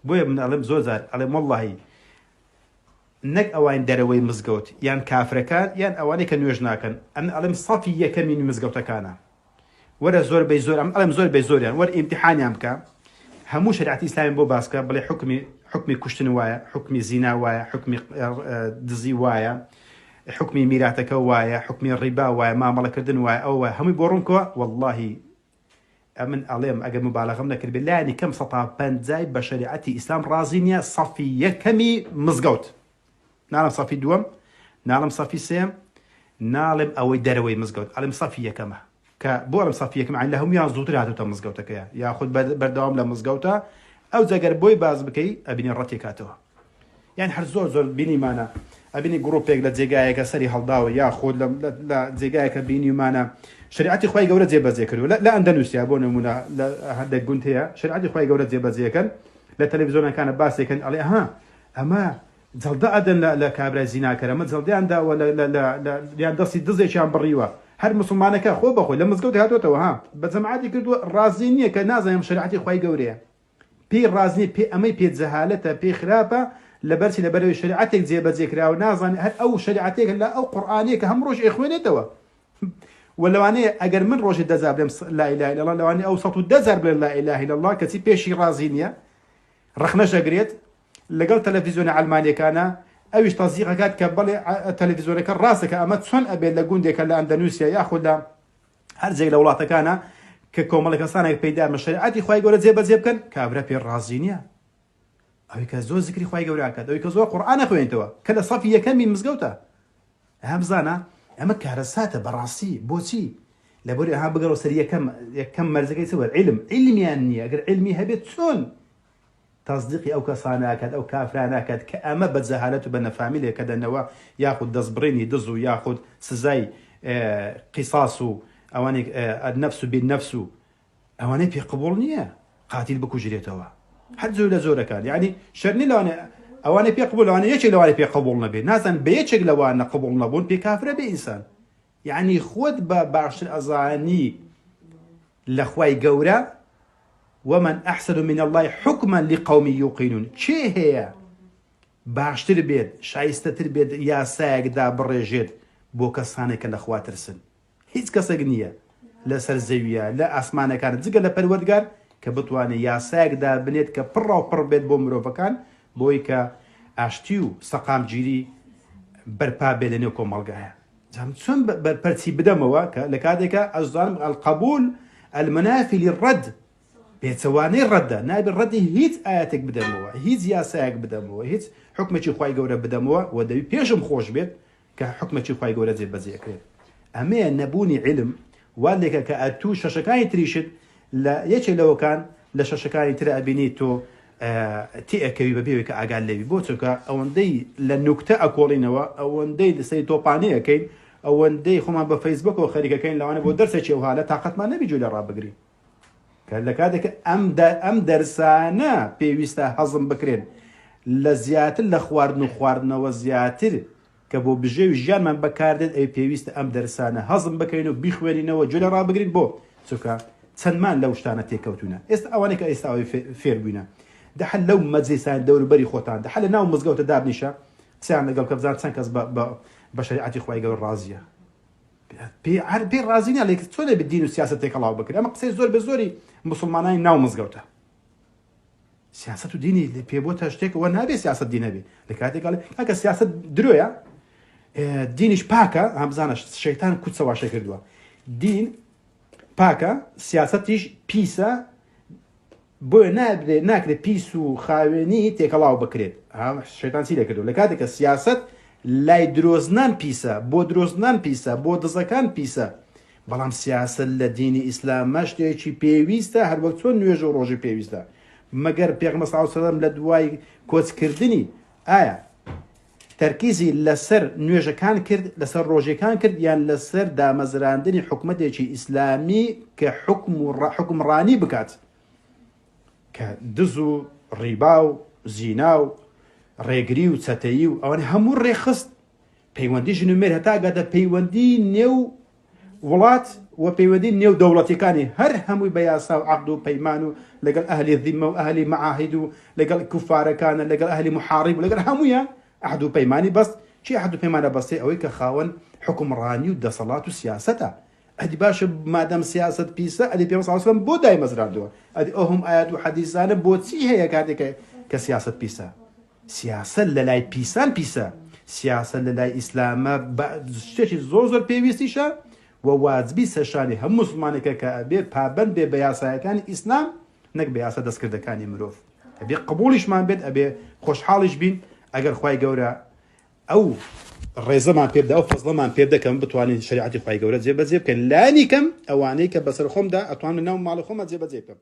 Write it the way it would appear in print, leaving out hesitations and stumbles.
بۆیە من ئەڵێم زۆر جار ئەڵێم وەڵڵاهی نەک ئەوان دەرەوەی مزگەوت یان کافرەکان یان ئەوانەی کە نوێژ ناکەن ئەم ئەڵێم سەفی یەکەمی مزگەوتەکانە وەرە زۆر بەی زۆر ئەڵێم زۆر بەی زۆریان وەرە ئیمتیحانیان بکە هەموو شریعەتی ئیسلامی بۆ باسکە بڵێ حکمی کوشتن وایە حکمی زینا وایە حکمی دزی وایە حکمی میراتەکە وایە حکمی ڕیبا وایە مامەڵەکردن وایە ئەو وایە هەمووی بۆ ڕوونکەوە وەڵڵاهی من ئەڵێم ئەگەر مبالەغەم نەکرد بێت لایەنی کەم 150 بە شریعەتی ئیسلام ڕازی نییە سەفی یەکەمی مزگەوت ناڵم سەفی دووەم ناڵم سەفی سێم ناڵێم ئەوەی دەرەوەی مزگەوت ئەڵێم سەفی یەکەمە کە بۆ ئەڵم سەفی یەکەم لە هەمویان زووتر هاتوتە مزگەوتەکەیە یاخود بەردەوام لە مزگەوتە ئەو جەگەر بۆی باز بکەی ئەبینی ڕەتی کاتەوە یان هەر زۆر بینیمانە ئەبینی گڕۆپێک لە جێگایەکە سەری هەڵداوە یاخود لە جێگایەکە بینیمانە شریعەتی خی گەورە جێبەجێ کردو لە ئەندەنووسیا بۆ نمونە لە هەندێک گوند هەیە شریعەتی خی گەورە جێبەجێکەن لە تەلەڤیزۆنەکانە باسێکن ئەڵێ ئەمە جەڵدە ئەدەن لە کابرای زیناکەرە ئەمە جەڵدەیانداوە یان دەستی دزێکیان بڕیوە هەر مسلمانەکە خۆ بەخۆی لە مزگەوت هاتوێتەوە بە جەماعەتی کردووە ڕازی نییە کە نازانم شریعەتی خی گەورەیە پێی ڕازنی ئەمەی پێ جەهالەتە پێی خراپە لەبەرچی لەبەرەوەی شریعەتێک جێبەجێکراوە نازانێت هەر ئەو شریعەتێک لە ئەو قورئانەیە کە هەم ڕۆژ ئێخوێنێتەوە ولەوانەیە ئەگەر من ڕۆژی دەزار بڵێم لا ئیلاهە ئیللا الله لەوانەیە ئەو 110 بڵێن لا ئیلاهە ئیللا الله کەچی پێشی ڕازی نییە ڕەخنەشەگرێت لەگەڵ تەلەڤیزۆنە ئەڵمانیەکانە ئەویش تەزیقەکات کە بڵێ تەلەڤیزۆنەکە ڕاستە کە ئەمە چۆن ئەبێت لە گوندێکە لە ئەندەنووسیا یاخود لە هەر جێک لە وڵاتەکانە کە کۆمەڵە کەسانێک پەیدا بە شریعەتی خی گەورە جێبەجێ بکەن کابرا پێ ڕازی نییە ئەوەی کە زۆر زیکری خی گەورە ئاکات ئەوەی کە زۆر قورئان خوێنێتەوە کە لە سەفی یەکەمی مزگەوتە بزانە ئەمە کارەساتە بەڕاستی بۆچی لەبەر ئەها بگەڕ سەر یەکەم مەرجەکەی چوە عیلمیان نییە ئەگەر عیلمی هەبێت چۆن تەصدیقی ئەو کەسانە ئاکات ئەو کافرانە ئاکات کە ئەمە بە جەهالەت و بە نەفامیلێک کە دەنەوە یاخود دەستبڕینی دز و یاخود سزای قیساس و ئەوانێک نەفس و بێنەفس و ئەوانەی پێ قبوڵ نییە قاتیل بکوژرێتەوە هەر زۆر لە زۆرەکان یعنی شەرنی لەوانێ ئەوانەی پێ قبوڵ ئەوانە یەکێک لەوانەی پێ قبوڵ نەبێت نازان بە یەکێک لەوانە قبوڵ نەبوون پێ کافرە بێ ئینسان یعنی خۆت بە باشتر ئەزانی لە خوای گەورە ومن أحسن من الله حكما لقوم يوقنون چه هەیە باشتر بێت شایستەتر بێت یاسایەکدا بڕێژێت بۆ کەسانێکە لە خوا ترسن هیچ کەسێک نییە لەسەر زەویە لە ئاسمانەکان جگە لە پەروەردگار کە بتوانێت یاسایەکدا بنێت کە پڕ و پڕ بێت بۆ مرۆڤەکان بۆی کە ئاشتی و سەقامگیری بەرپا بێت لە نێو کۆمەڵگایە چۆن بەرپەرچی بدەمەوە کە لە کاتێکە ئەزانم القبول المنافي للرد پێچەوانەی ڕەتدا نابێت ڕەتی هیچ ئاەتێک بدەمەوە هیچ یاسایەک بدەمەوە هیچ حکمێکی خی گەورە بدەمەوە و دەوی پێشم خۆش بێت کە حکمێکی خی گەورە جێبەجێکرێت ئەمەیە نەبوونی علم وا لێکە کە ئەتوو شەشەکانی تریشت لە یەکێک لەوەکان لە شەشەکانی تر ئەبینی تۆ تێئەکەوی بەبێوێ کە ئاگال لەوی بۆ چونکە ئەوەندەی لە نوکتە ئەکۆڵینەوە ئەوەندەی لەسەری تۆپانەیەکەین ئەوەندەی خۆمان بە فەیسبوکەوە خەریکەکەین لەوانە بۆ دەرسێکی ئەو هالە تااقەتمان نەبی جوو لە ڕابگرین کە لە کاتێکە ئەم دەرسانە پێویستە هەزم بکرێن لە زیاتر لە خواردن و خواردنەوە زیاتر کە بۆ بژێوی ژیانمان بەکاردێت ئەی پێویستە ئەم دەرسانە هەزم بکەین و بیخوێنینەوە جوێ لە ڕابگرین بۆ چونکە چەندمان لەو شتانە تێکەوتونە ئێستا ئەوانێک کە ئێستاوی فێر بووینە دەحەل لەو مەجلیسان دەوروبەری خۆتان دەحەل لە ناو مزگەوتە دابنیشە قسەیان لەگەڵ کە بزان چەند کەس بە شریعەتی خی گەورە ڕازیە پێ ڕازی نیە لێک چۆن دەبێت دین و سیاست تێکەڵاو بکرێت ئەمە قسەی زۆر بە زۆری مسلمانانی ناو مزگەوتە سیاست و دینی پێ بۆتە شتێکەوە نابێت سیاست دینە بێ لە کاتێکڵێ کە سیاست درۆیە دینیش پاکە هەمزانە شەیتان کوچەواشە کردووە دین پاکە سیاستیش پیسە بۆیە ناکرێت پیس و خاوێنی تێکەڵاو بکرێت شەیتان چی لێ کردو لە کاتێکە سیاست لای درۆزنان پیسە بۆ درۆزنان پیسە بۆ دزەکان پیسە بەڵام سیاست لە دینی ئیسلامە شتێکی پێویستە هەر وەک چۆن نوێژ و ڕۆژی پێویستە مەگەر پێغمبەر صلی الله علیه و سلم لە دوای کۆچکردنی ئایا تەرکیزی لەسەر نوێژەکان کرد لەسەر ڕۆژەکان کرد یان لەسەر دامەزراندنی حکومەتێکی ئیسلامی کە حکمڕانی بکات کە دز و ڕیبا و زینا و ڕێگری و چەتەیی و ئەوان هەموو ڕێخست پەیوەندی ژنومێر هەتا گاتە پەیوەندی نێو وڵات و پەیوەندی نێو دەوڵەتیەکانی هەر هەمووی بە یاسا و عەقد و پەیمان و لەگەڵ ئەهلی ذیمە و ئەهلی مەعاهید و لەگەڵ کوفارەکانە لەگەڵ ئەهلی محارب و لەگەڵ هەموویان عەهد و پەیمانی بەست. چی عەهد و پەیمانە بەستێ؟ ئەوەی کە خاوەن حکومڕانی و دەسەڵات و سیاسەتە. ئەدی باشە مادەم سیاست پیسە ئەدی پێغەمبەر صلی الله علیه و سەلەم بۆ دایمەزراندووە. ئەدی ئەوهم ئايات و حەدیثانە بۆچی هەیە کاتێک کە سیاست پیسە؟ سیاست لە لای پیسان پیسە. سیاست لە لای ئیسلامە شتێکی زۆر پێویستیشە و واجبی سەرشانی هەموو مسلمانێکە کە ئەبێ پابەند بێ بە یاسایەکانی ئیسلام نەک بە یاسا دەستکردەکانی مرۆڤ. ئەبێ قبوڵیشمان بێت، ئەبێ خۆشحاڵیش بین ئەگەر خوای گەورە ئەو ڕێزەمان پێ بدە، ئەو فەزڵەمان پێ بدە کە من بتوانین شریعەتی خوای گەورە جێبەجێ بکەین. لانی کەم ئەوانەی کە بەسەر خۆمدا ئەتوانم لە ناو ماڵی خۆمە جێبەجێ بکەم.